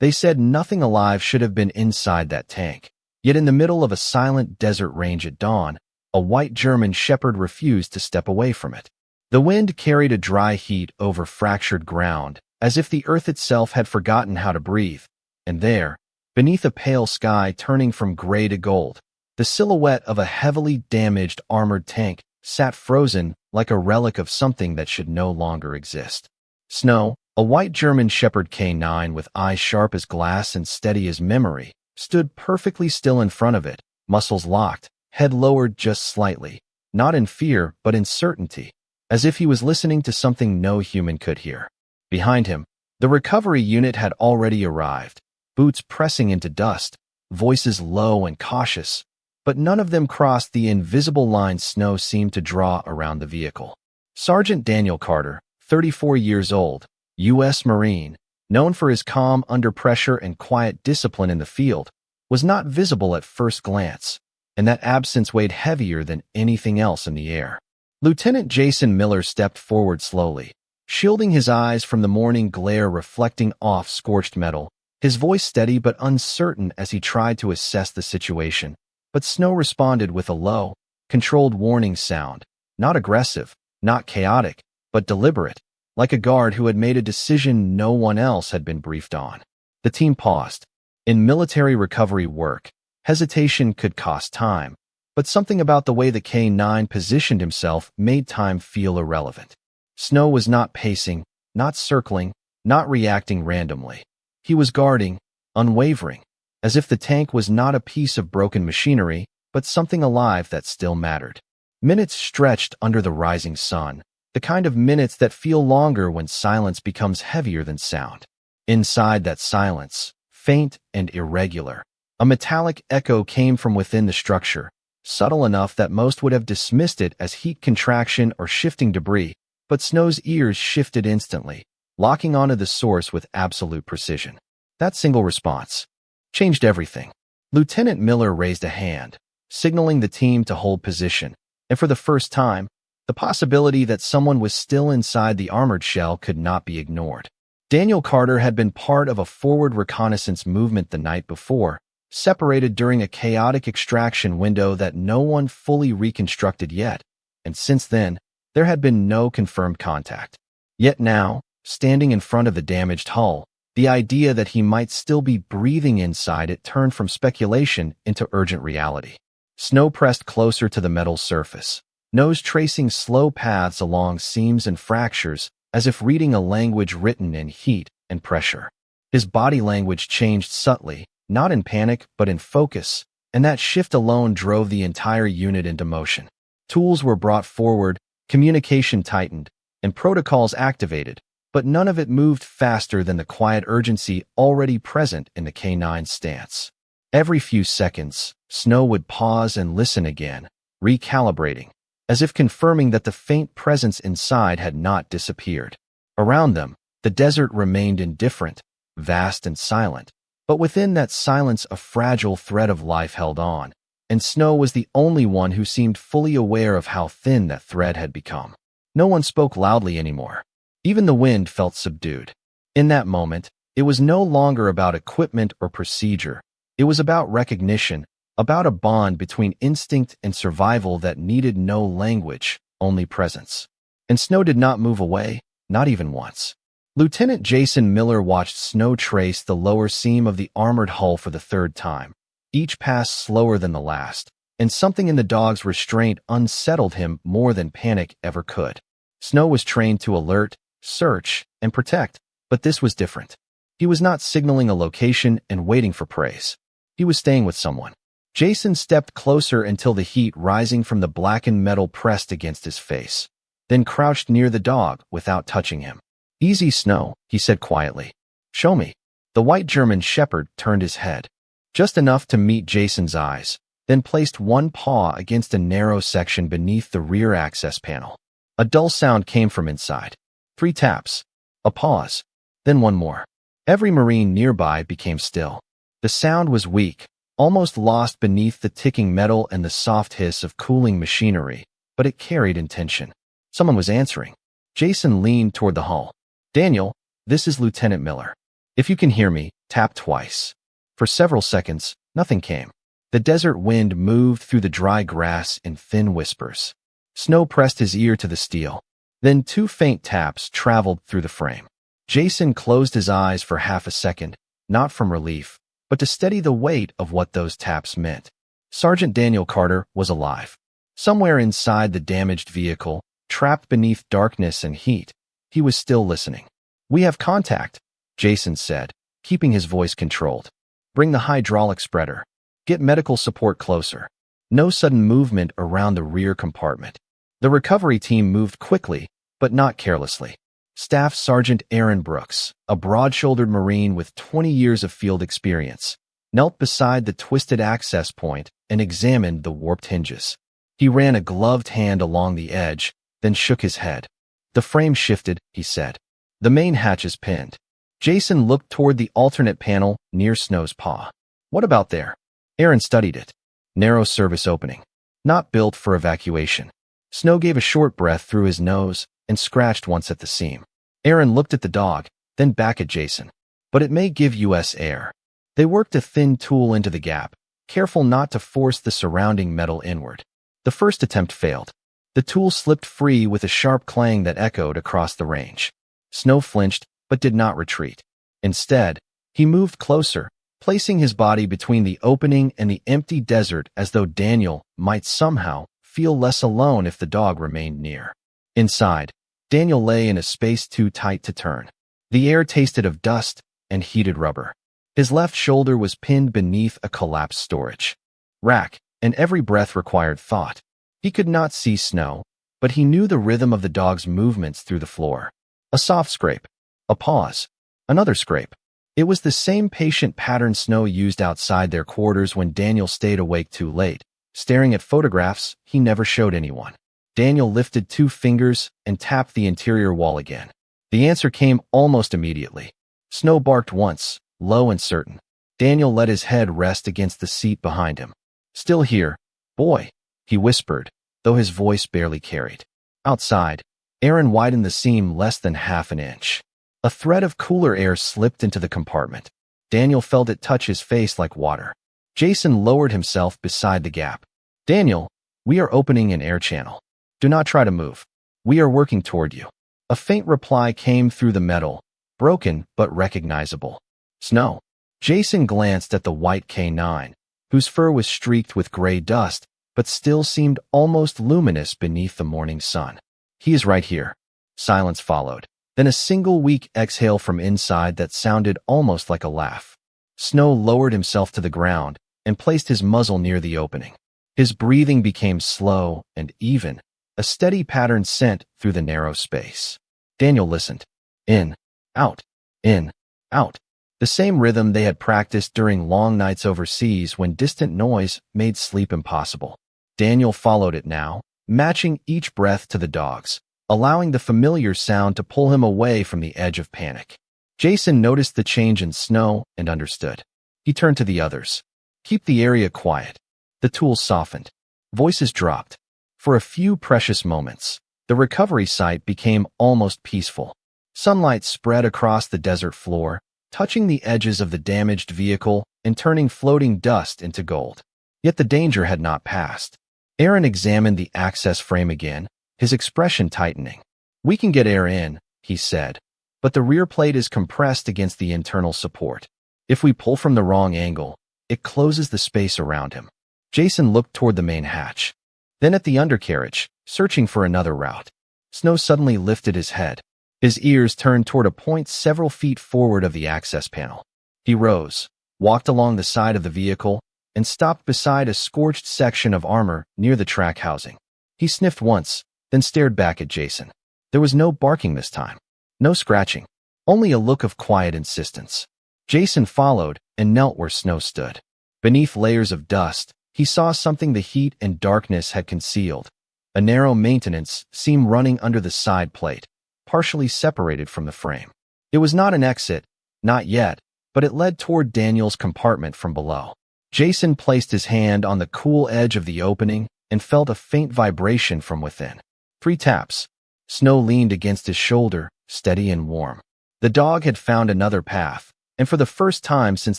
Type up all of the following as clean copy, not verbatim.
They said nothing alive should have been inside that tank. Yet in the middle of a silent desert range at dawn, a white German shepherd refused to step away from it. The wind carried a dry heat over fractured ground, as if the earth itself had forgotten how to breathe. And there, beneath a pale sky turning from gray to gold, the silhouette of a heavily damaged armored tank sat frozen like a relic of something that should no longer exist. Snow, a white German Shepherd K9 with eyes sharp as glass and steady as memory, stood perfectly still in front of it, muscles locked, head lowered just slightly, not in fear but in certainty, as if he was listening to something no human could hear. Behind him, the recovery unit had already arrived, boots pressing into dust, voices low and cautious, but none of them crossed the invisible line Snow seemed to draw around the vehicle. Sergeant Daniel Carter, 34 years old, U.S. Marine, known for his calm under pressure and quiet discipline in the field, was not visible at first glance, and that absence weighed heavier than anything else in the air. Lieutenant Jason Miller stepped forward slowly, shielding his eyes from the morning glare reflecting off scorched metal, his voice steady but uncertain as he tried to assess the situation. But Snow responded with a low, controlled warning sound, not aggressive, not chaotic, but deliberate, like a guard who had made a decision no one else had been briefed on. The team paused. In military recovery work, hesitation could cost time, but something about the way the K9 positioned himself made time feel irrelevant. Snow was not pacing, not circling, not reacting randomly. He was guarding, unwavering, as if the tank was not a piece of broken machinery, but something alive that still mattered. Minutes stretched under the rising sun, the kind of minutes that feel longer when silence becomes heavier than sound. Inside that silence, faint and irregular, a metallic echo came from within the structure, subtle enough that most would have dismissed it as heat contraction or shifting debris, but Snow's ears shifted instantly, locking onto the source with absolute precision. That single response changed everything. Lieutenant Miller raised a hand, signaling the team to hold position, and for the first time, the possibility that someone was still inside the armored shell could not be ignored. Daniel Carter had been part of a forward reconnaissance movement the night before, separated during a chaotic extraction window that no one fully reconstructed yet, and since then, there had been no confirmed contact. Yet now, standing in front of the damaged hull, the idea that he might still be breathing inside it turned from speculation into urgent reality. Snow pressed closer to the metal surface, nose tracing slow paths along seams and fractures, as if reading a language written in heat and pressure. His body language changed subtly, not in panic but in focus, and that shift alone drove the entire unit into motion. Tools were brought forward, communication tightened, and protocols activated, but none of it moved faster than the quiet urgency already present in the K9 stance. Every few seconds, Snow would pause and listen again, recalibrating, as if confirming that the faint presence inside had not disappeared. Around them, the desert remained indifferent, vast and silent, but within that silence a fragile thread of life held on, and Snow was the only one who seemed fully aware of how thin that thread had become. No one spoke loudly anymore. Even the wind felt subdued. In that moment, it was no longer about equipment or procedure. It was about recognition, about a bond between instinct and survival that needed no language, only presence. And Snow did not move away, not even once. Lieutenant Jason Miller watched Snow trace the lower seam of the armored hull for the third time. Each pass slower than the last, and something in the dog's restraint unsettled him more than panic ever could. Snow was trained to alert, search, and protect, but this was different. He was not signaling a location and waiting for praise. He was staying with someone. Jason stepped closer until the heat rising from the blackened metal pressed against his face, then crouched near the dog without touching him. "Easy, Snow," he said quietly. "Show me." The white German shepherd turned his head, just enough to meet Jason's eyes, then placed one paw against a narrow section beneath the rear access panel. A dull sound came from inside. 3 taps. A pause. Then one more. Every Marine nearby became still. The sound was weak, almost lost beneath the ticking metal and the soft hiss of cooling machinery, but it carried intention. Someone was answering. Jason leaned toward the hull. "Daniel, this is Lieutenant Miller. If you can hear me, Tap twice. For several seconds, nothing came. The desert wind moved through the dry grass in thin whispers. Snow pressed his ear to the steel. Then 2 faint taps traveled through the frame. Jason closed his eyes for half a second, not from relief, but to steady the weight of what those taps meant. Sergeant Daniel Carter was alive. Somewhere inside the damaged vehicle, trapped beneath darkness and heat, he was still listening. "We have contact," Jason said, keeping his voice controlled. "Bring the hydraulic spreader. Get medical support closer." No sudden movement around the rear compartment. The recovery team moved quickly, but not carelessly. Staff Sergeant Aaron Brooks, a broad-shouldered Marine with 20 years of field experience, knelt beside the twisted access point and examined the warped hinges. He ran a gloved hand along the edge, then shook his head. "The frame shifted," he said. "The main hatch is pinned." Jason looked toward the alternate panel near Snow's paw. "What about there?" Aaron studied it. Narrow service opening. Not built for evacuation. Snow gave a short breath through his nose and scratched once at the seam. Aaron looked at the dog, then back at Jason. "But it may give us air." They worked a thin tool into the gap, careful not to force the surrounding metal inward. The first attempt failed. The tool slipped free with a sharp clang that echoed across the range. Snow flinched, but did not retreat. Instead, he moved closer, placing his body between the opening and the empty desert as though Daniel might somehow feel less alone if the dog remained near. Inside, Daniel lay in a space too tight to turn. The air tasted of dust and heated rubber. His left shoulder was pinned beneath a collapsed storage rack, and every breath required thought. He could not see Snow, but he knew the rhythm of the dog's movements through the floor. A soft scrape. A pause. Another scrape. It was the same patient pattern Snow used outside their quarters when Daniel stayed awake too late, staring at photographs he never showed anyone. Daniel lifted 2 fingers and tapped the interior wall again. The answer came almost immediately. Snow barked once, low and certain. Daniel let his head rest against the seat behind him. "Still here, boy," he whispered, though his voice barely carried. Outside, Aaron widened the seam less than half an inch. A thread of cooler air slipped into the compartment. Daniel felt it touch his face like water. Jason lowered himself beside the gap. "Daniel, we are opening an air channel. Do not try to move. We are working toward you." A faint reply came through the metal, broken but recognizable. "Snow." Jason glanced at the white K9, whose fur was streaked with gray dust, but still seemed almost luminous beneath the morning sun. "He is right here." Silence followed, then a single weak exhale from inside that sounded almost like a laugh. Snow lowered himself to the ground and placed his muzzle near the opening. His breathing became slow and even, a steady pattern sent through the narrow space. Daniel listened. In, out, in, out. The same rhythm they had practiced during long nights overseas when distant noise made sleep impossible. Daniel followed it now, matching each breath to the dog's, allowing the familiar sound to pull him away from the edge of panic. Jason noticed the change in Snow and understood. He turned to the others. "Keep the area quiet." The tools softened. Voices dropped. For a few precious moments, the recovery site became almost peaceful. Sunlight spread across the desert floor, touching the edges of the damaged vehicle and turning floating dust into gold. Yet the danger had not passed. Aaron examined the access frame again, his expression tightening. "We can get air in," he said, "but the rear plate is compressed against the internal support. If we pull from the wrong angle, it closes the space around him." Jason looked toward the main hatch, then at the undercarriage, searching for another route. Snow suddenly lifted his head. His ears turned toward a point several feet forward of the access panel. He rose, walked along the side of the vehicle, and stopped beside a scorched section of armor near the track housing. He sniffed once, then stared back at Jason. There was no barking this time, no scratching, only a look of quiet insistence. Jason followed and knelt where Snow stood. Beneath layers of dust, he saw something the heat and darkness had concealed. A narrow maintenance seam running under the side plate, partially separated from the frame. It was not an exit, not yet, but it led toward Daniel's compartment from below. Jason placed his hand on the cool edge of the opening and felt a faint vibration from within. 3 taps. Snow leaned against his shoulder, steady and warm. The dog had found another path, And for the first time since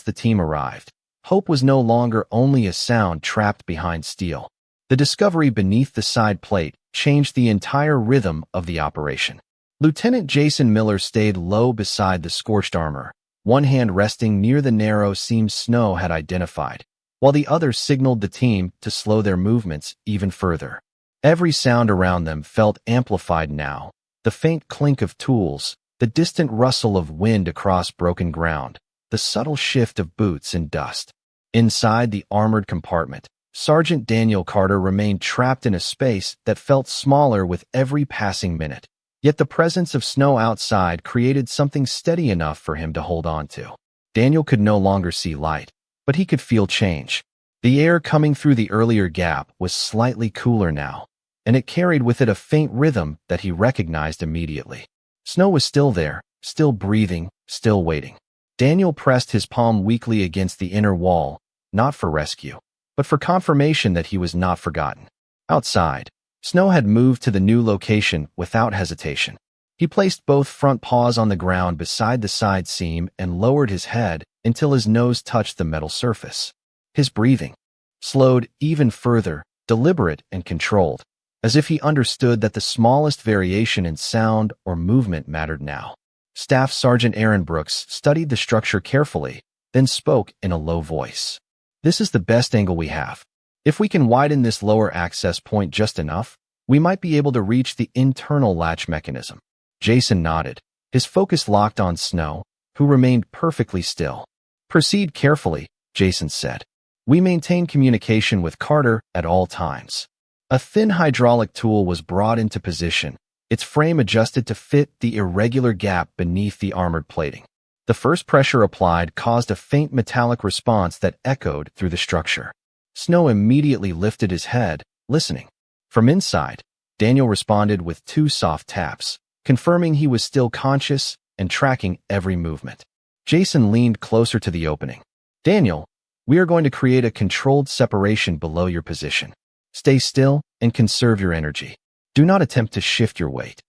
the team arrived, hope was no longer only a sound trapped behind steel. The discovery beneath the side plate changed the entire rhythm of the operation. Lieutenant Jason Miller stayed low beside the scorched armor, one hand resting near the narrow seam Snow had identified, while the other signaled the team to slow their movements even further. Every sound around them felt amplified now, the faint clink of tools, the distant rustle of wind across broken ground, the subtle shift of boots and dust. Inside the armored compartment, Sergeant Daniel Carter remained trapped in a space that felt smaller with every passing minute. Yet the presence of Snow outside created something steady enough for him to hold on to. Daniel could no longer see light, but he could feel change. The air coming through the earlier gap was slightly cooler now, and it carried with it a faint rhythm that he recognized immediately. Snow was still there, still breathing, still waiting. Daniel pressed his palm weakly against the inner wall, not for rescue, but for confirmation that he was not forgotten. Outside, Snow had moved to the new location without hesitation. He placed both front paws on the ground beside the side seam and lowered his head until his nose touched the metal surface. His breathing slowed even further, deliberate and controlled, as if he understood that the smallest variation in sound or movement mattered now. Staff Sergeant Aaron Brooks studied the structure carefully, then spoke in a low voice. "This is the best angle we have. If we can widen this lower access point just enough, we might be able to reach the internal latch mechanism." Jason nodded, his focus locked on Snow, who remained perfectly still. "Proceed carefully," Jason said. "We maintain communication with Carter at all times." A thin hydraulic tool was brought into position, its frame adjusted to fit the irregular gap beneath the armored plating. The first pressure applied caused a faint metallic response that echoed through the structure. Snow immediately lifted his head, listening. From inside, Daniel responded with 2 soft taps, confirming he was still conscious and tracking every movement. Jason leaned closer to the opening. "Daniel, we are going to create a controlled separation below your position. Stay still and conserve your energy. Do not attempt to shift your weight."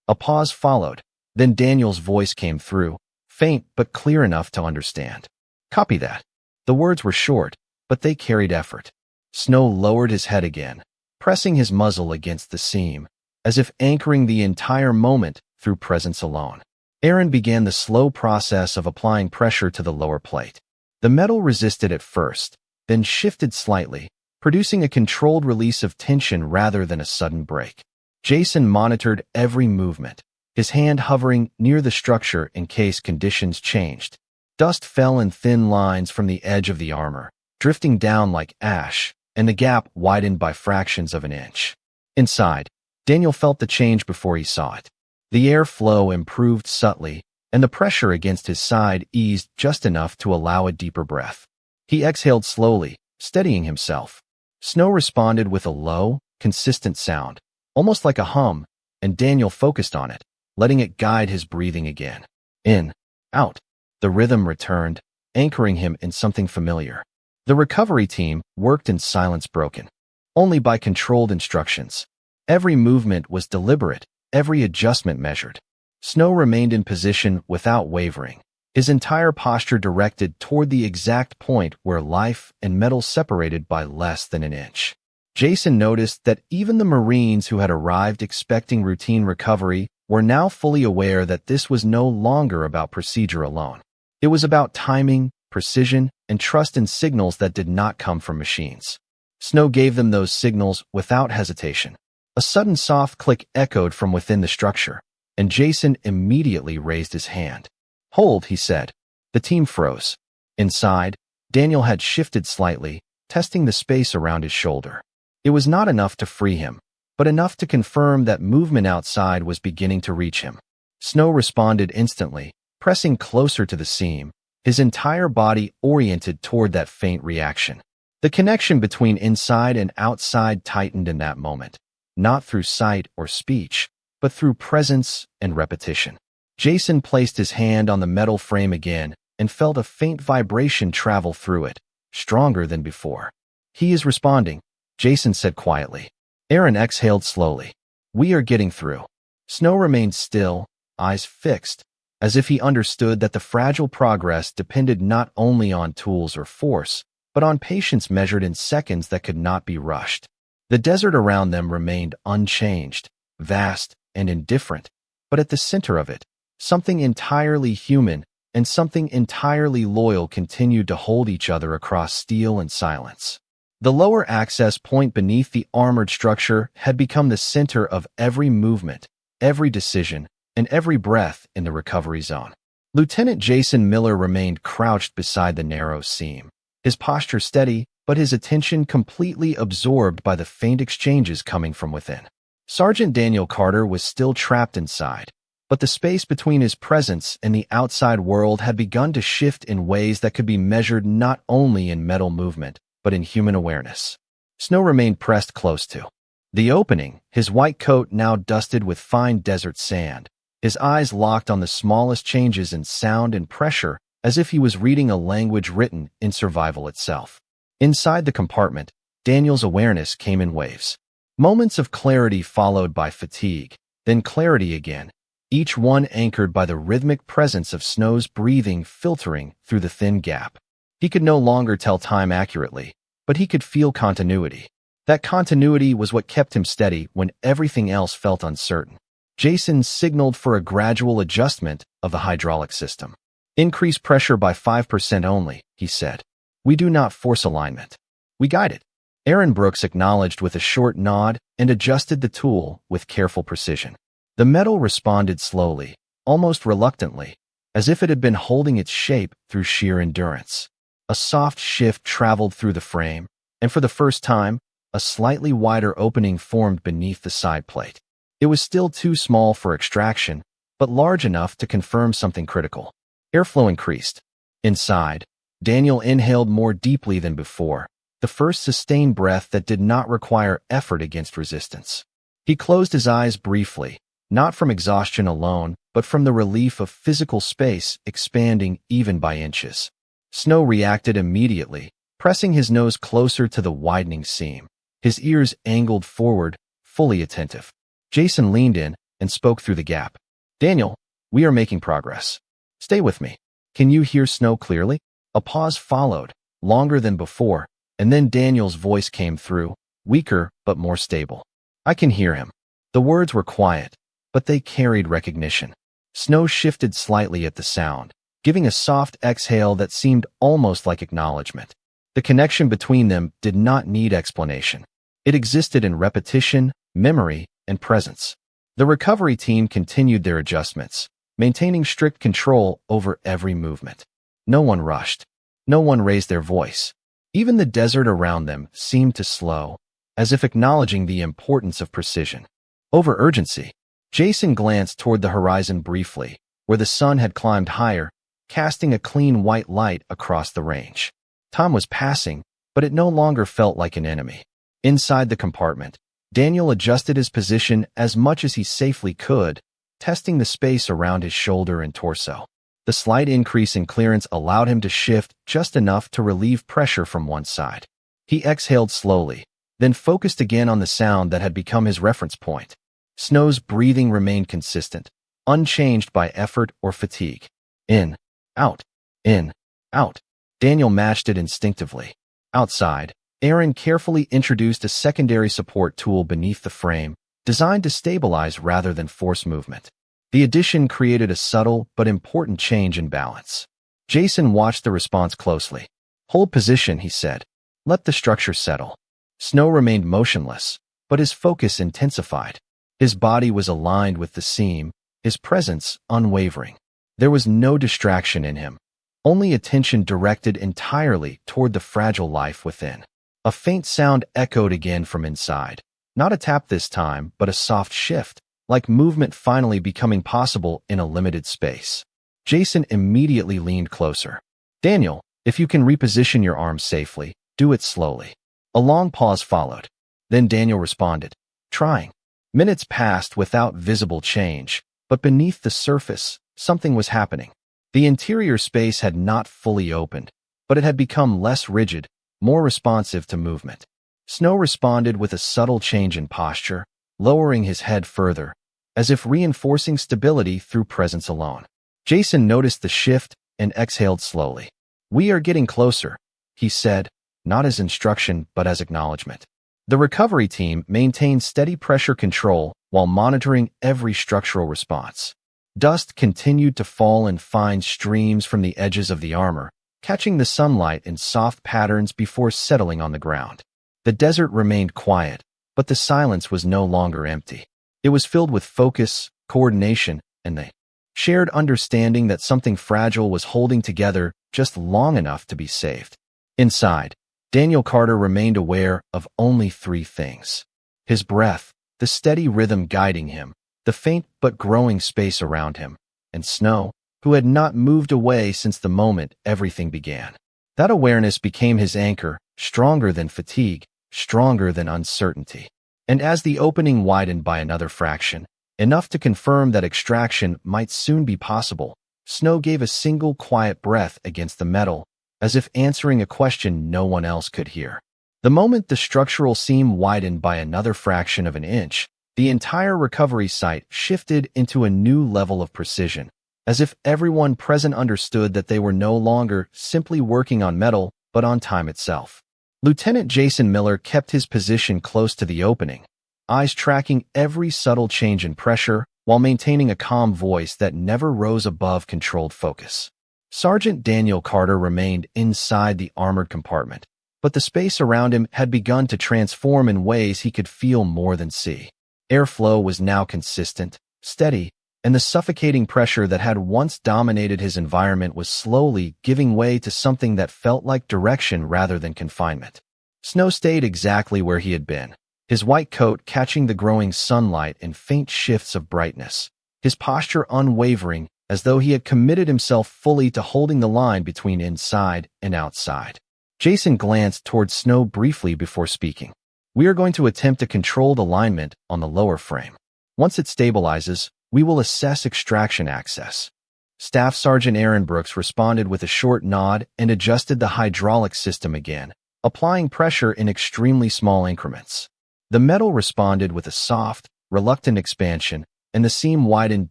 A pause followed, then Daniel's voice came through, faint but clear enough to understand. "Copy that." The words were short, but they carried effort. Snow lowered his head again, pressing his muzzle against the seam, as if anchoring the entire moment through presence alone. Aaron began the slow process of applying pressure to the lower plate. The metal resisted at first, then shifted slightly, producing a controlled release of tension rather than a sudden break. Jason monitored every movement, his hand hovering near the structure in case conditions changed. Dust fell in thin lines from the edge of the armor, drifting down like ash, and the gap widened by fractions of an inch. Inside, Daniel felt the change before he saw it. The air flow improved subtly, and the pressure against his side eased just enough to allow a deeper breath. He exhaled slowly, steadying himself. Snow responded with a low, consistent sound, almost like a hum, and Daniel focused on it, letting it guide his breathing again. In, out. The rhythm returned, anchoring him in something familiar. The recovery team worked in silence broken, only by controlled instructions. Every movement was deliberate, every adjustment measured. Snow remained in position without wavering, his entire posture directed toward the exact point where life and metal separated by less than an inch. Jason noticed that even the Marines who had arrived expecting routine recovery were now fully aware that this was no longer about procedure alone. It was about timing, precision, and trust in signals that did not come from machines. Snow gave them those signals without hesitation. A sudden soft click echoed from within the structure, and Jason immediately raised his hand. "Hold," he said. The team froze. Inside, Daniel had shifted slightly, testing the space around his shoulder. It was not enough to free him, but enough to confirm that movement outside was beginning to reach him. Snow responded instantly, pressing closer to the seam, his entire body oriented toward that faint reaction. The connection between inside and outside tightened in that moment, not through sight or speech, but through presence and repetition. Jason placed his hand on the metal frame again and felt a faint vibration travel through it, stronger than before. "He is responding," Jason said quietly. Aaron exhaled slowly. "We are getting through." Snow remained still, eyes fixed, as if he understood that the fragile progress depended not only on tools or force, but on patience measured in seconds that could not be rushed. The desert around them remained unchanged, vast, and indifferent, but at the center of it, something entirely human and something entirely loyal continued to hold each other across steel and silence. The lower access point beneath the armored structure had become the center of every movement, every decision, and every breath in the recovery zone. Lieutenant Jason Miller remained crouched beside the narrow seam, his posture steady, but his attention completely absorbed by the faint exchanges coming from within. Sergeant Daniel Carter was still trapped inside, but the space between his presence and the outside world had begun to shift in ways that could be measured not only in mental movement, but in human awareness. Snow remained pressed close to the opening, his white coat now dusted with fine desert sand, his eyes locked on the smallest changes in sound and pressure, as if he was reading a language written in survival itself. Inside the compartment, Daniel's awareness came in waves. Moments of clarity followed by fatigue, then clarity again, each one anchored by the rhythmic presence of Snow's breathing filtering through the thin gap. He could no longer tell time accurately, but he could feel continuity. That continuity was what kept him steady when everything else felt uncertain. Jason signaled for a gradual adjustment of the hydraulic system. "Increase pressure by 5% only," he said. "We do not force alignment. We guide it." Aaron Brooks acknowledged with a short nod and adjusted the tool with careful precision. The metal responded slowly, almost reluctantly, as if it had been holding its shape through sheer endurance. A soft shift traveled through the frame, and for the first time, a slightly wider opening formed beneath the side plate. It was still too small for extraction, but large enough to confirm something critical. Airflow increased. Inside, Daniel inhaled more deeply than before, the first sustained breath that did not require effort against resistance. He closed his eyes briefly, not from exhaustion alone, but from the relief of physical space expanding even by inches. Snow reacted immediately, pressing his nose closer to the widening seam, his ears angled forward, fully attentive. Jason leaned in and spoke through the gap. "Daniel, we are making progress. Stay with me. Can you hear Snow clearly?" A pause followed, longer than before, and then Daniel's voice came through, weaker but more stable. "I can hear him." The words were quiet, but they carried recognition. Snow shifted slightly at the sound, giving a soft exhale that seemed almost like acknowledgement. The connection between them did not need explanation. It existed in repetition, memory, and presence. The recovery team continued their adjustments, maintaining strict control over every movement. No one rushed. No one raised their voice. Even the desert around them seemed to slow, as if acknowledging the importance of precision over urgency. Jason glanced toward the horizon briefly, where the sun had climbed higher, casting a clean white light across the range. Time was passing, but it no longer felt like an enemy. Inside the compartment, Daniel adjusted his position as much as he safely could, testing the space around his shoulder and torso. The slight increase in clearance allowed him to shift just enough to relieve pressure from one side. He exhaled slowly, then focused again on the sound that had become his reference point. Snow's breathing remained consistent, unchanged by effort or fatigue. In, out, in, out. Daniel matched it instinctively. Outside, Aaron carefully introduced a secondary support tool beneath the frame, designed to stabilize rather than force movement. The addition created a subtle but important change in balance. Jason watched the response closely. "Hold position," he said. "Let the structure settle." Snow remained motionless, but his focus intensified. His body was aligned with the seam, his presence unwavering. There was no distraction in him, only attention directed entirely toward the fragile life within. A faint sound echoed again from inside. Not a tap this time, but a soft shift, like movement finally becoming possible in a limited space. Jason immediately leaned closer. "Daniel, if you can reposition your arms safely, do it slowly." A long pause followed. Then Daniel responded, trying. Minutes passed without visible change, but beneath the surface, something was happening. The interior space had not fully opened, but it had become less rigid, more responsive to movement. Snow responded with a subtle change in posture, lowering his head further, as if reinforcing stability through presence alone. Jason noticed the shift and exhaled slowly. "We are getting closer," he said, not as instruction but as acknowledgement. The recovery team maintained steady pressure control while monitoring every structural response. Dust continued to fall in fine streams from the edges of the armor, catching the sunlight in soft patterns before settling on the ground. The desert remained quiet, but the silence was no longer empty. It was filled with focus, coordination, and the shared understanding that something fragile was holding together just long enough to be saved. Inside, Daniel Carter remained aware of only three things: his breath, the steady rhythm guiding him, the faint but growing space around him, and Snow, who had not moved away since the moment everything began. That awareness became his anchor, stronger than fatigue, stronger than uncertainty. And as the opening widened by another fraction, enough to confirm that extraction might soon be possible, Snow gave a single quiet breath against the metal, as if answering a question no one else could hear. The moment the structural seam widened by another fraction of an inch, the entire recovery site shifted into a new level of precision, as if everyone present understood that they were no longer simply working on metal, but on time itself. Lieutenant Jason Miller kept his position close to the opening, eyes tracking every subtle change in pressure while maintaining a calm voice that never rose above controlled focus. Sergeant Daniel Carter remained inside the armored compartment, but the space around him had begun to transform in ways he could feel more than see. Airflow was now consistent, steady, and the suffocating pressure that had once dominated his environment was slowly giving way to something that felt like direction rather than confinement. Snow stayed exactly where he had been, his white coat catching the growing sunlight in faint shifts of brightness, his posture unwavering as though he had committed himself fully to holding the line between inside and outside. Jason glanced toward Snow briefly before speaking. "We are going to attempt to control the alignment on the lower frame. Once it stabilizes, we will assess extraction access." Staff Sergeant Aaron Brooks responded with a short nod and adjusted the hydraulic system again, applying pressure in extremely small increments. The metal responded with a soft, reluctant expansion, and the seam widened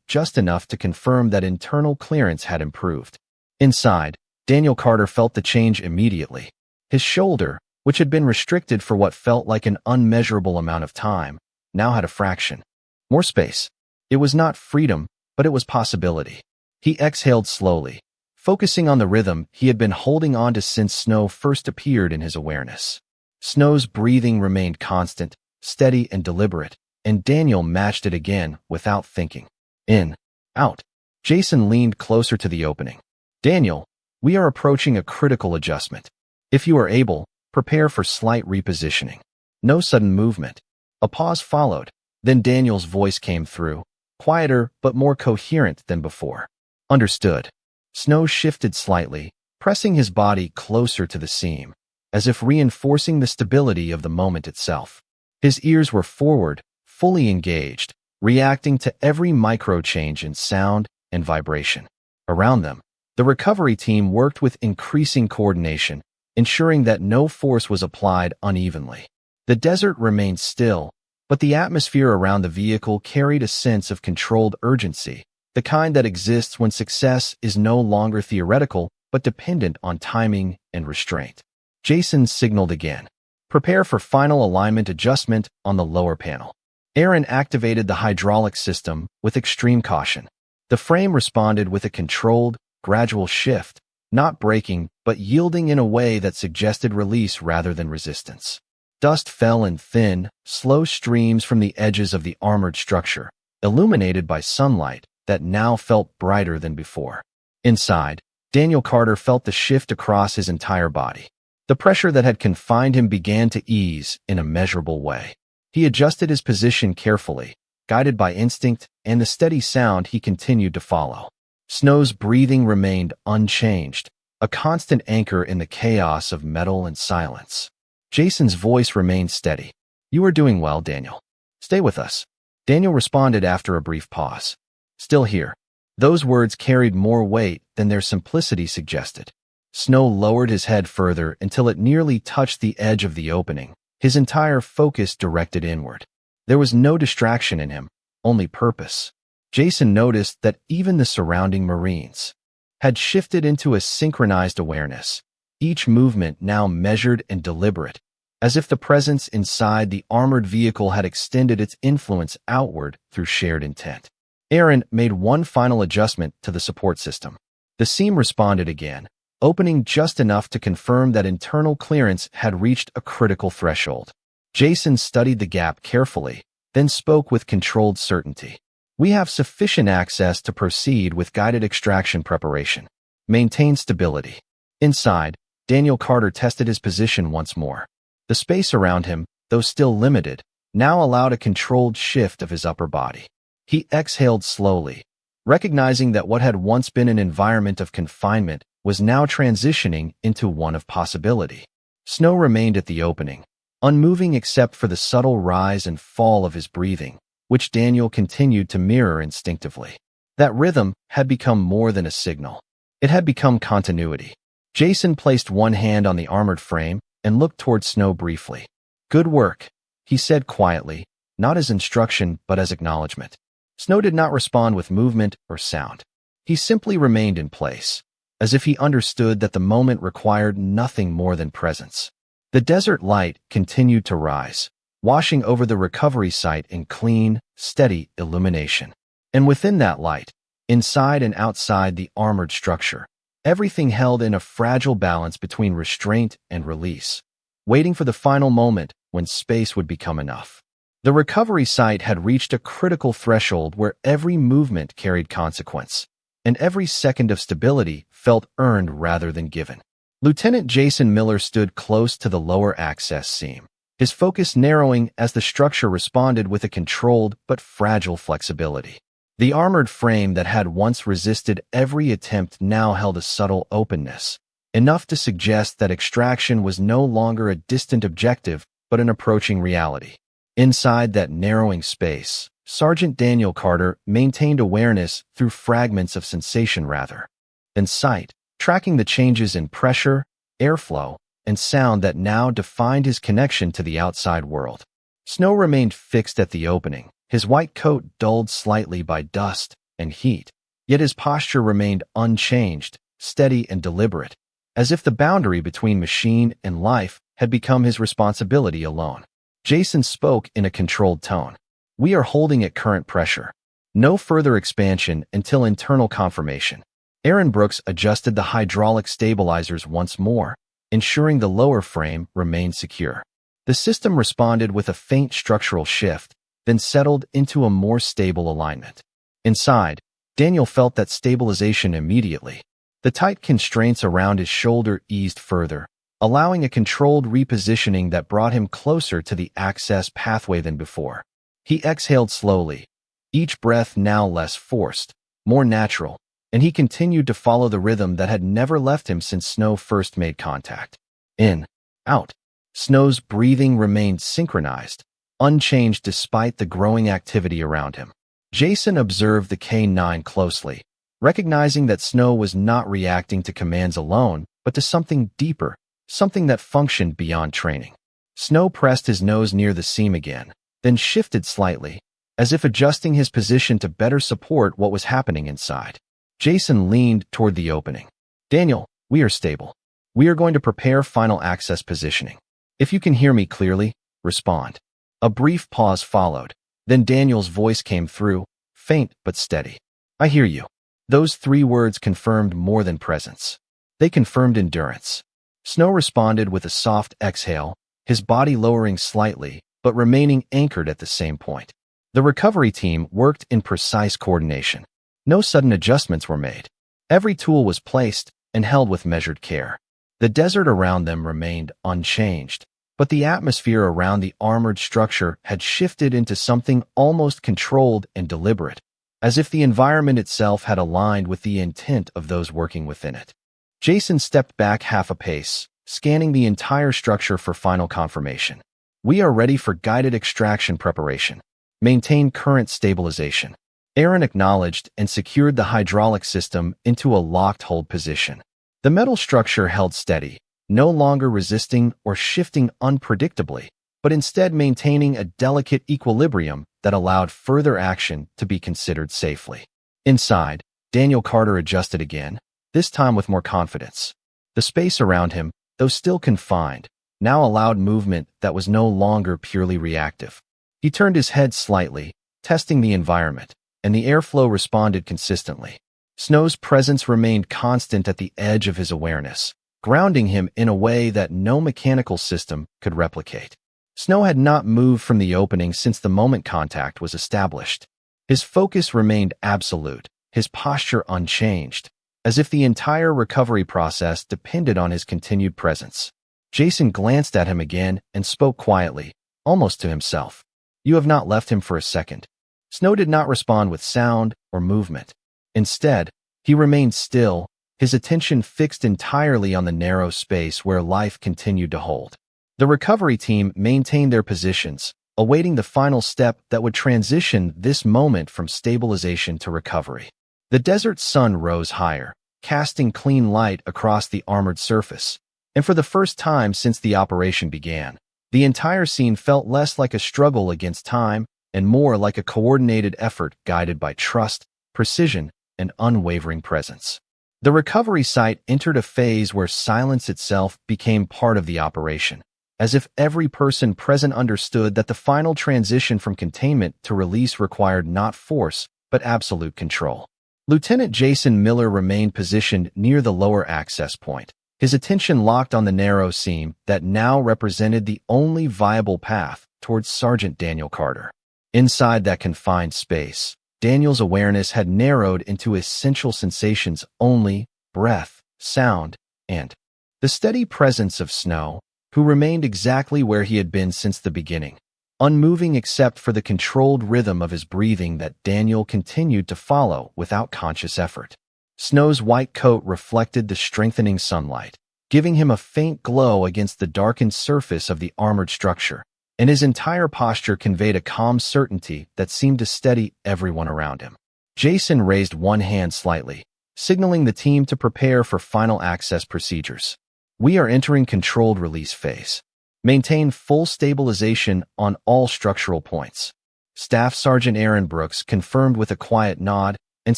just enough to confirm that internal clearance had improved. Inside, Daniel Carter felt the change immediately. His shoulder, which had been restricted for what felt like an unmeasurable amount of time, now had a fraction. More space. It was not freedom, but it was possibility. He exhaled slowly, focusing on the rhythm he had been holding on to since Snow first appeared in his awareness. Snow's breathing remained constant, steady and deliberate, and Daniel matched it again without thinking. In, out. Jason leaned closer to the opening. "Daniel, we are approaching a critical adjustment. If you are able, prepare for slight repositioning." No sudden movement. A pause followed. Then Daniel's voice came through, quieter but more coherent than before. "Understood." Snow shifted slightly, pressing his body closer to the seam, as if reinforcing the stability of the moment itself. His ears were forward, fully engaged, reacting to every micro-change in sound and vibration. Around them, the recovery team worked with increasing coordination, ensuring that no force was applied unevenly. The desert remained still, but the atmosphere around the vehicle carried a sense of controlled urgency, the kind that exists when success is no longer theoretical but dependent on timing and restraint. Jason signaled again. "Prepare for final alignment adjustment on the lower panel." Aaron activated the hydraulic system with extreme caution. The frame responded with a controlled, gradual shift, not breaking but yielding in a way that suggested release rather than resistance. Dust fell in thin, slow streams from the edges of the armored structure, illuminated by sunlight that now felt brighter than before. Inside, Daniel Carter felt the shift across his entire body. The pressure that had confined him began to ease in a measurable way. He adjusted his position carefully, guided by instinct and the steady sound he continued to follow. Snow's breathing remained unchanged, a constant anchor in the chaos of metal and silence. Jason's voice remained steady. "You are doing well, Daniel. Stay with us." Daniel responded after a brief pause. "Still here." Those words carried more weight than their simplicity suggested. Snow lowered his head further until it nearly touched the edge of the opening, his entire focus directed inward. There was no distraction in him, only purpose. Jason noticed that even the surrounding Marines had shifted into a synchronized awareness, each movement now measured and deliberate, as if the presence inside the armored vehicle had extended its influence outward through shared intent. Aaron made one final adjustment to the support system. The seam responded again, opening just enough to confirm that internal clearance had reached a critical threshold. Jason studied the gap carefully, then spoke with controlled certainty. We have sufficient access to proceed with guided extraction preparation. Maintain stability. Inside, Daniel Carter tested his position once more. The space around him, though still limited, now allowed a controlled shift of his upper body. He exhaled slowly, recognizing that what had once been an environment of confinement was now transitioning into one of possibility. Snow remained at the opening, unmoving except for the subtle rise and fall of his breathing, which Daniel continued to mirror instinctively. That rhythm had become more than a signal. It had become continuity. Jason placed one hand on the armored frame and looked toward Snow briefly. "Good work," he said quietly, not as instruction but as acknowledgement. Snow did not respond with movement or sound. He simply remained in place, as if he understood that the moment required nothing more than presence. The desert light continued to rise, washing over the recovery site in clean, steady illumination. And within that light, inside and outside the armored structure, everything held in a fragile balance between restraint and release, waiting for the final moment when space would become enough. The recovery site had reached a critical threshold where every movement carried consequence, and every second of stability felt earned rather than given. Lieutenant Jason Miller stood close to the lower access seam, his focus narrowing as the structure responded with a controlled but fragile flexibility. The armored frame that had once resisted every attempt now held a subtle openness, enough to suggest that extraction was no longer a distant objective but an approaching reality. Inside that narrowing space, Sergeant Daniel Carter maintained awareness through fragments of sensation rather than sight, tracking the changes in pressure, airflow, and sound that now defined his connection to the outside world. Snow remained fixed at the opening, his white coat dulled slightly by dust and heat, yet his posture remained unchanged, steady and deliberate, as if the boundary between machine and life had become his responsibility alone. Jason spoke in a controlled tone. "We are holding at current pressure. No further expansion until internal confirmation." Aaron Brooks adjusted the hydraulic stabilizers once more, ensuring the lower frame remained secure. The system responded with a faint structural shift, then settled into a more stable alignment. Inside, Daniel felt that stabilization immediately. The tight constraints around his shoulder eased further, allowing a controlled repositioning that brought him closer to the access pathway than before. He exhaled slowly, each breath now less forced, more natural, and he continued to follow the rhythm that had never left him since Snow first made contact. In, out. Snow's breathing remained synchronized, unchanged despite the growing activity around him. Jason observed the K-9 closely, recognizing that Snow was not reacting to commands alone, but to something deeper, something that functioned beyond training. Snow pressed his nose near the seam again, then shifted slightly, as if adjusting his position to better support what was happening inside. Jason leaned toward the opening. "Daniel, we are stable. We are going to prepare final access positioning. If you can hear me clearly, respond." A brief pause followed, then Daniel's voice came through, faint but steady. "I hear you." Those three words confirmed more than presence. They confirmed endurance. Snow responded with a soft exhale, his body lowering slightly, but remaining anchored at the same point. The recovery team worked in precise coordination. No sudden adjustments were made. Every tool was placed and held with measured care. The desert around them remained unchanged, but the atmosphere around the armored structure had shifted into something almost controlled and deliberate, as if the environment itself had aligned with the intent of those working within it. Jason stepped back half a pace, scanning the entire structure for final confirmation. "We are ready for guided extraction preparation. Maintain current stabilization." Aaron acknowledged and secured the hydraulic system into a locked hold position. The metal structure held steady, no longer resisting or shifting unpredictably, but instead maintaining a delicate equilibrium that allowed further action to be considered safely. Inside, Daniel Carter adjusted again, this time with more confidence. The space around him, though still confined, now allowed movement that was no longer purely reactive. He turned his head slightly, testing the environment, and the airflow responded consistently. Snow's presence remained constant at the edge of his awareness, grounding him in a way that no mechanical system could replicate. Snow had not moved from the opening since the moment contact was established. His focus remained absolute, his posture unchanged, as if the entire recovery process depended on his continued presence. Jason glanced at him again and spoke quietly, almost to himself. "You have not left him for a second." Snow did not respond with sound or movement. Instead, he remained still, his attention fixed entirely on the narrow space where life continued to hold. The recovery team maintained their positions, awaiting the final step that would transition this moment from stabilization to recovery. The desert sun rose higher, casting clean light across the armored surface, and for the first time since the operation began, the entire scene felt less like a struggle against time and more like a coordinated effort guided by trust, precision, and unwavering presence. The recovery site entered a phase where silence itself became part of the operation, as if every person present understood that the final transition from containment to release required not force, but absolute control. Lieutenant Jason Miller remained positioned near the lower access point, his attention locked on the narrow seam that now represented the only viable path towards Sergeant Daniel Carter. Inside that confined space, Daniel's awareness had narrowed into essential sensations only: breath, sound, and the steady presence of Snow, who remained exactly where he had been since the beginning, unmoving except for the controlled rhythm of his breathing that Daniel continued to follow without conscious effort. Snow's white coat reflected the strengthening sunlight, giving him a faint glow against the darkened surface of the armored structure, and his entire posture conveyed a calm certainty that seemed to steady everyone around him. Jason raised one hand slightly, signaling the team to prepare for final access procedures. "We are entering controlled release phase. Maintain full stabilization on all structural points." Staff Sergeant Aaron Brooks confirmed with a quiet nod and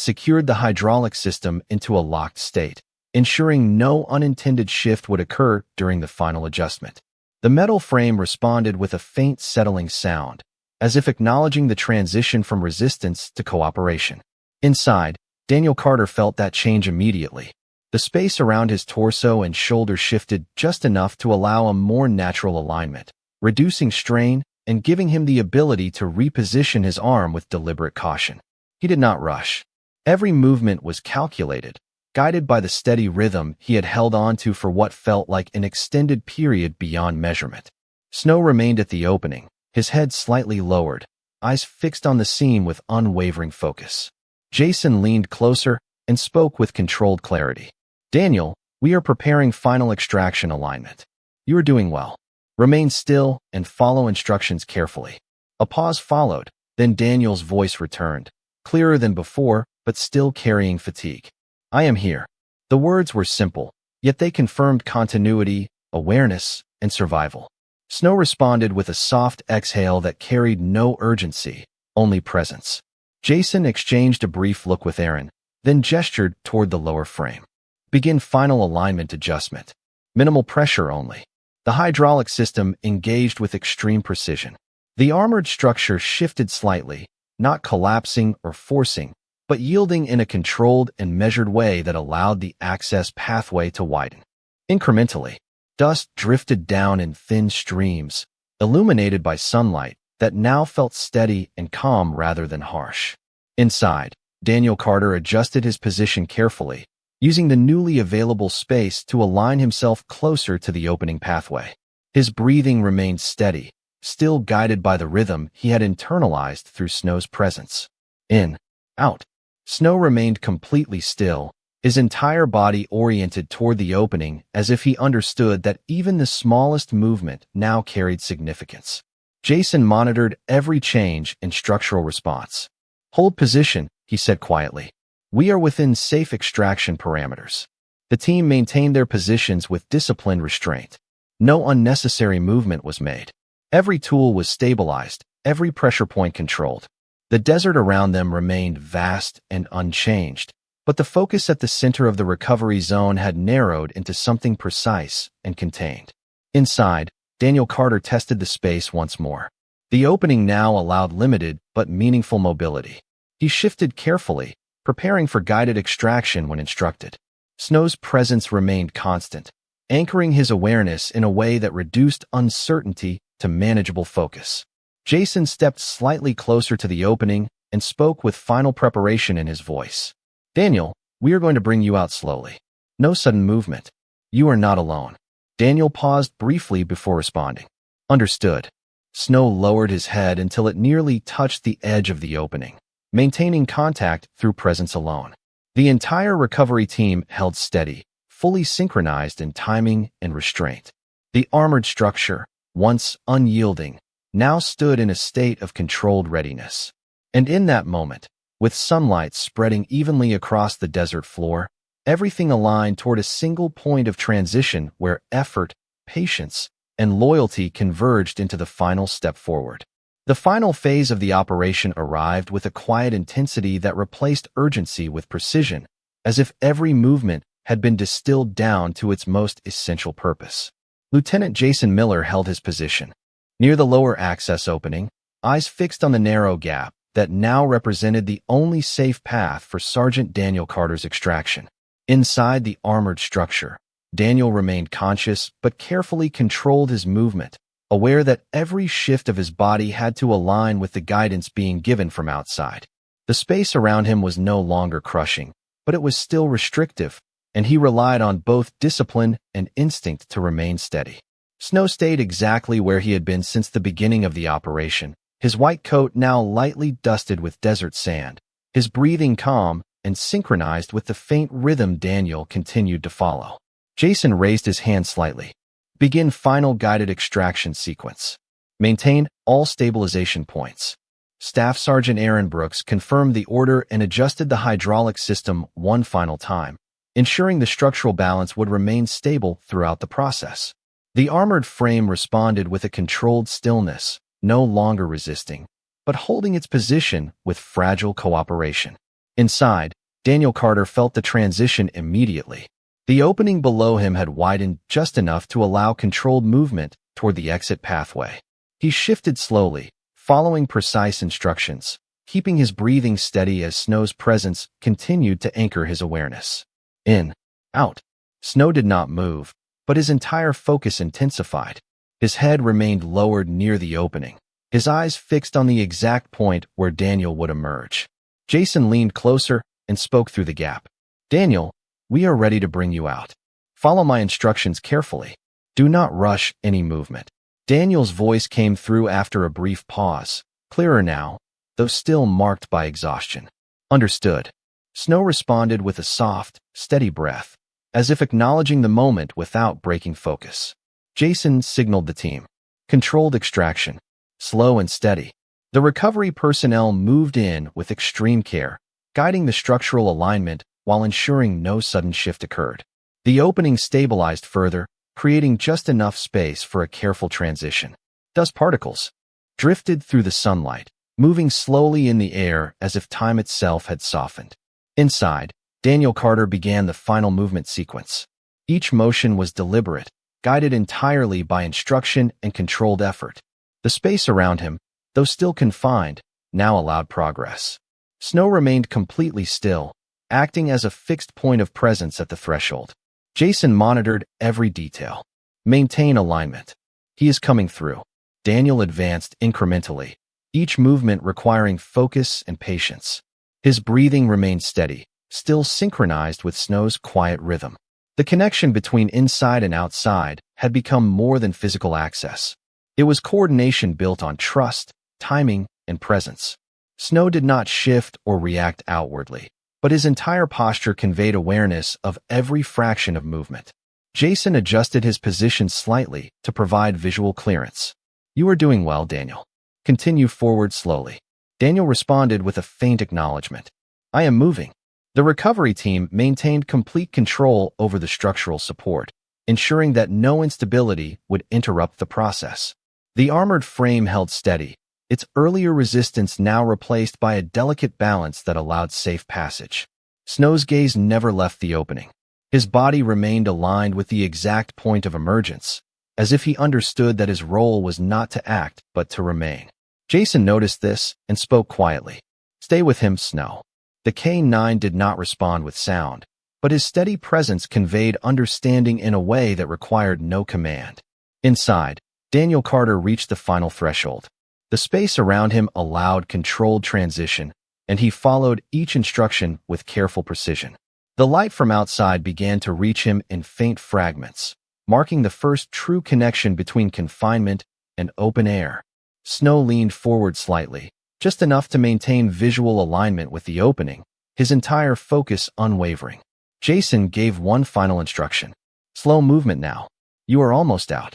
secured the hydraulic system into a locked state, ensuring no unintended shift would occur during the final adjustment. The metal frame responded with a faint settling sound, as if acknowledging the transition from resistance to cooperation. Inside, Daniel Carter felt that change immediately. The space around his torso and shoulders shifted just enough to allow a more natural alignment, reducing strain and giving him the ability to reposition his arm with deliberate caution. He did not rush. Every movement was calculated, guided by the steady rhythm he had held on to for what felt like an extended period beyond measurement. Snow remained at the opening, his head slightly lowered, eyes fixed on the seam with unwavering focus. Jason leaned closer and spoke with controlled clarity. "Daniel, we are preparing final extraction alignment. You are doing well. Remain still and follow instructions carefully." A pause followed, then Daniel's voice returned, clearer than before, but still carrying fatigue. "I am here." The words were simple, yet they confirmed continuity, awareness, and survival. Snow responded with a soft exhale that carried no urgency, only presence. Jason exchanged a brief look with Aaron, then gestured toward the lower frame. "Begin final alignment adjustment. Minimal pressure only." The hydraulic system engaged with extreme precision. The armored structure shifted slightly, not collapsing or forcing, but yielding in a controlled and measured way that allowed the access pathway to widen. Incrementally, dust drifted down in thin streams, illuminated by sunlight that now felt steady and calm rather than harsh. Inside, Daniel Carter adjusted his position carefully, using the newly available space to align himself closer to the opening pathway. His breathing remained steady, still guided by the rhythm he had internalized through Snow's presence. In, out. Snow remained completely still, his entire body oriented toward the opening as if he understood that even the smallest movement now carried significance. Jason monitored every change in structural response. "Hold position," he said quietly. "We are within safe extraction parameters." The team maintained their positions with disciplined restraint. No unnecessary movement was made. Every tool was stabilized, every pressure point controlled. The desert around them remained vast and unchanged, but the focus at the center of the recovery zone had narrowed into something precise and contained. Inside, Daniel Carter tested the space once more. The opening now allowed limited but meaningful mobility. He shifted carefully, preparing for guided extraction when instructed. Snow's presence remained constant, anchoring his awareness in a way that reduced uncertainty to manageable focus. Jason stepped slightly closer to the opening and spoke with final preparation in his voice. "Daniel, we are going to bring you out slowly. No sudden movement. You are not alone." Daniel paused briefly before responding. "Understood." Snow lowered his head until it nearly touched the edge of the opening, maintaining contact through presence alone. The entire recovery team held steady, fully synchronized in timing and restraint. The armored structure, once unyielding, now stood in a state of controlled readiness. And in that moment, with sunlight spreading evenly across the desert floor, everything aligned toward a single point of transition where effort, patience, and loyalty converged into the final step forward. The final phase of the operation arrived with a quiet intensity that replaced urgency with precision, as if every movement had been distilled down to its most essential purpose. Lieutenant Jason Miller held his position, near the lower access opening, eyes fixed on the narrow gap that now represented the only safe path for Sergeant Daniel Carter's extraction. Inside the armored structure, Daniel remained conscious but carefully controlled his movement, aware that every shift of his body had to align with the guidance being given from outside. The space around him was no longer crushing, but it was still restrictive, and he relied on both discipline and instinct to remain steady. Snow stayed exactly where he had been since the beginning of the operation, his white coat now lightly dusted with desert sand, his breathing calm and synchronized with the faint rhythm Daniel continued to follow. Jason raised his hand slightly. "Begin final guided extraction sequence. Maintain all stabilization points." Staff Sergeant Aaron Brooks confirmed the order and adjusted the hydraulic system one final time, ensuring the structural balance would remain stable throughout the process. The armored frame responded with a controlled stillness, no longer resisting, but holding its position with fragile cooperation. Inside, Daniel Carter felt the transition immediately. The opening below him had widened just enough to allow controlled movement toward the exit pathway. He shifted slowly, following precise instructions, keeping his breathing steady as Snow's presence continued to anchor his awareness. In, out. Snow did not move, but his entire focus intensified. His head remained lowered near the opening, his eyes fixed on the exact point where Daniel would emerge. Jason leaned closer and spoke through the gap. "Daniel, we are ready to bring you out. Follow my instructions carefully. Do not rush any movement." Daniel's voice came through after a brief pause, clearer now, though still marked by exhaustion. "Understood." Snow responded with a soft, steady breath, as if acknowledging the moment without breaking focus. Jason signaled the team. Controlled extraction. Slow and steady. The recovery personnel moved in with extreme care, guiding the structural alignment while ensuring no sudden shift occurred. The opening stabilized further, creating just enough space for a careful transition. Dust particles drifted through the sunlight, moving slowly in the air as if time itself had softened. Inside, Daniel Carter began the final movement sequence. Each motion was deliberate, guided entirely by instruction and controlled effort. The space around him, though still confined, now allowed progress. Snow remained completely still, acting as a fixed point of presence at the threshold. Jason monitored every detail. Maintain alignment. He is coming through. Daniel advanced incrementally, each movement requiring focus and patience. His breathing remained steady, still synchronized with Snow's quiet rhythm. The connection between inside and outside had become more than physical access. It was coordination built on trust, timing, and presence. Snow did not shift or react outwardly, but his entire posture conveyed awareness of every fraction of movement. Jason adjusted his position slightly to provide visual clearance. "You are doing well, Daniel. Continue forward slowly." Daniel responded with a faint acknowledgement. "I am moving." The recovery team maintained complete control over the structural support, ensuring that no instability would interrupt the process. The armored frame held steady, its earlier resistance now replaced by a delicate balance that allowed safe passage. Snow's gaze never left the opening. His body remained aligned with the exact point of emergence, as if he understood that his role was not to act, but to remain. Jason noticed this and spoke quietly. "Stay with him, Snow." The K-9 did not respond with sound, but his steady presence conveyed understanding in a way that required no command. Inside, Daniel Carter reached the final threshold. The space around him allowed controlled transition, and he followed each instruction with careful precision. The light from outside began to reach him in faint fragments, marking the first true connection between confinement and open air. Snow leaned forward slightly, just enough to maintain visual alignment with the opening, his entire focus unwavering. Jason gave one final instruction. "Slow movement now. You are almost out."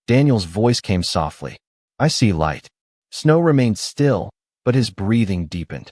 Daniel's voice came softly. "I see light." Snow remained still, but his breathing deepened.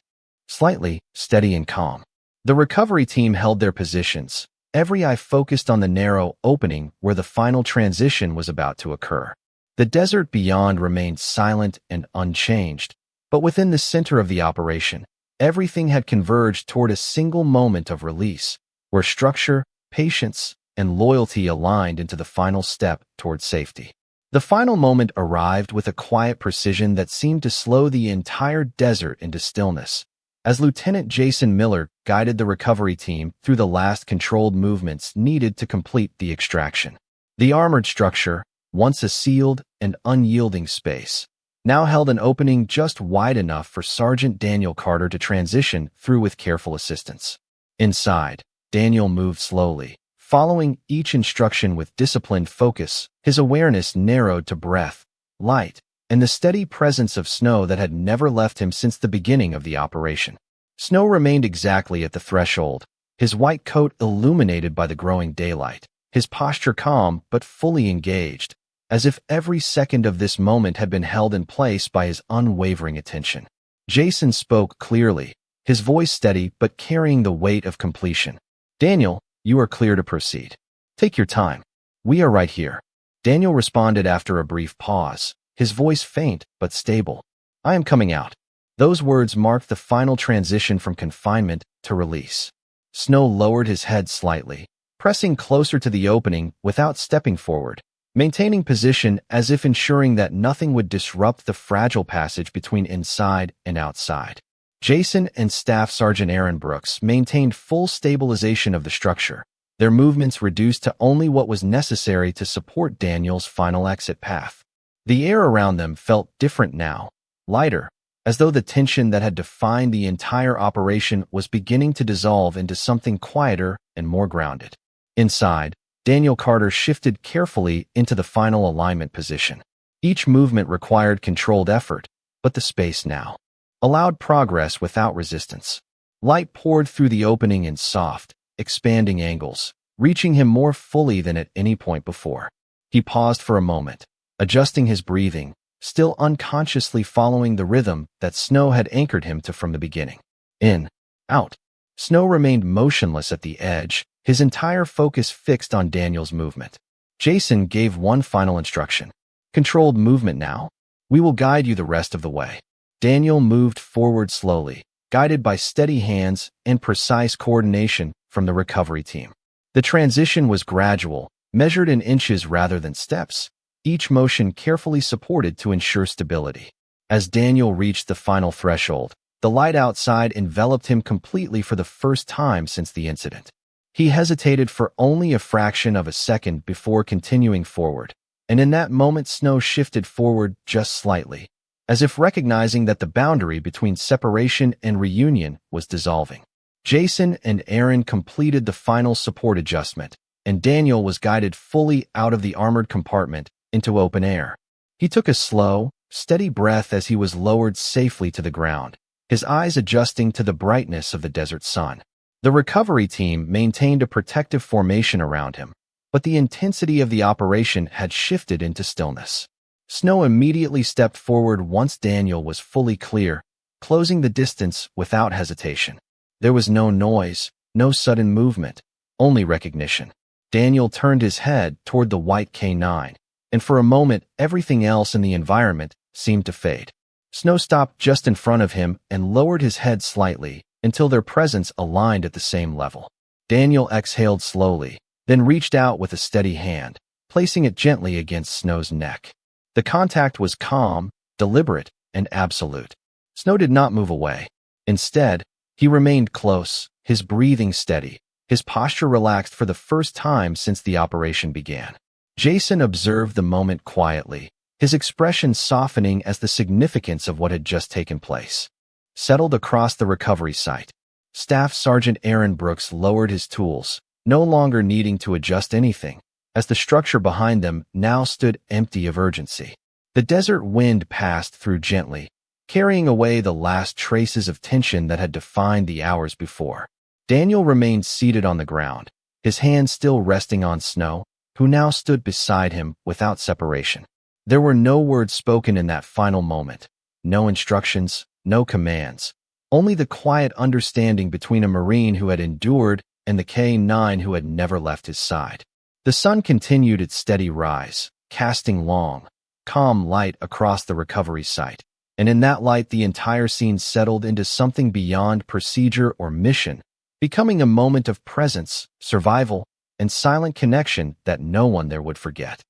Slightly, steady and calm. The recovery team held their positions, every eye focused on the narrow opening where the final transition was about to occur. The desert beyond remained silent and unchanged, but within the center of the operation, everything had converged toward a single moment of release, where structure, patience, and loyalty aligned into the final step toward safety. The final moment arrived with a quiet precision that seemed to slow the entire desert into stillness, as Lieutenant Jason Miller guided the recovery team through the last controlled movements needed to complete the extraction. The armored structure, once a sealed and unyielding space, now held an opening just wide enough for Sergeant Daniel Carter to transition through with careful assistance. Inside, Daniel moved slowly, following each instruction with disciplined focus, his awareness narrowed to breath, light, and the steady presence of Snow that had never left him since the beginning of the operation. Snow remained exactly at the threshold, his white coat illuminated by the growing daylight, his posture calm but fully engaged, as if every second of this moment had been held in place by his unwavering attention. Jason spoke clearly, his voice steady but carrying the weight of completion. "Daniel, you are clear to proceed. Take your time. We are right here." Daniel responded after a brief pause, his voice faint but stable. "I am coming out." Those words marked the final transition from confinement to release. Snow lowered his head slightly, pressing closer to the opening without stepping forward, maintaining position as if ensuring that nothing would disrupt the fragile passage between inside and outside. Jason and Staff Sergeant Aaron Brooks maintained full stabilization of the structure, their movements reduced to only what was necessary to support Daniel's final exit path. The air around them felt different now, lighter, as though the tension that had defined the entire operation was beginning to dissolve into something quieter and more grounded. Inside, Daniel Carter shifted carefully into the final alignment position. Each movement required controlled effort, but the space now allowed progress without resistance. Light poured through the opening in soft, expanding angles, reaching him more fully than at any point before. He paused for a moment, adjusting his breathing, still unconsciously following the rhythm that Snow had anchored him to from the beginning. In, out. Snow remained motionless at the edge, his entire focus fixed on Daniel's movement. Jason gave one final instruction. "Controlled movement now. We will guide you the rest of the way." Daniel moved forward slowly, guided by steady hands and precise coordination from the recovery team. The transition was gradual, measured in inches rather than steps, each motion carefully supported to ensure stability. As Daniel reached the final threshold, the light outside enveloped him completely for the first time since the incident. He hesitated for only a fraction of a second before continuing forward, and in that moment Snow shifted forward just slightly, as if recognizing that the boundary between separation and reunion was dissolving. Jason and Aaron completed the final support adjustment, and Daniel was guided fully out of the armored compartment into open air. He took a slow, steady breath as he was lowered safely to the ground, his eyes adjusting to the brightness of the desert sun. The recovery team maintained a protective formation around him, but the intensity of the operation had shifted into stillness. Snow immediately stepped forward once Daniel was fully clear, closing the distance without hesitation. There was no noise, no sudden movement, only recognition. Daniel turned his head toward the white K-9, and for a moment everything else in the environment seemed to fade. Snow stopped just in front of him and lowered his head slightly until their presence aligned at the same level. Daniel exhaled slowly, then reached out with a steady hand, placing it gently against Snow's neck. The contact was calm, deliberate, and absolute. Snow did not move away. Instead, he remained close, his breathing steady, his posture relaxed for the first time since the operation began. Jason observed the moment quietly, his expression softening as the significance of what had just taken place settled across the recovery site. Staff Sergeant Aaron Brooks lowered his tools, no longer needing to adjust anything, as the structure behind them now stood empty of urgency. The desert wind passed through gently, carrying away the last traces of tension that had defined the hours before. Daniel remained seated on the ground, his hands still resting on Snow, who now stood beside him without separation. There were no words spoken in that final moment, no instructions, no commands, only the quiet understanding between a Marine who had endured and the K-9 who had never left his side. The sun continued its steady rise, casting long, calm light across the recovery site, and in that light the entire scene settled into something beyond procedure or mission, becoming a moment of presence, survival, and silent connection that no one there would forget.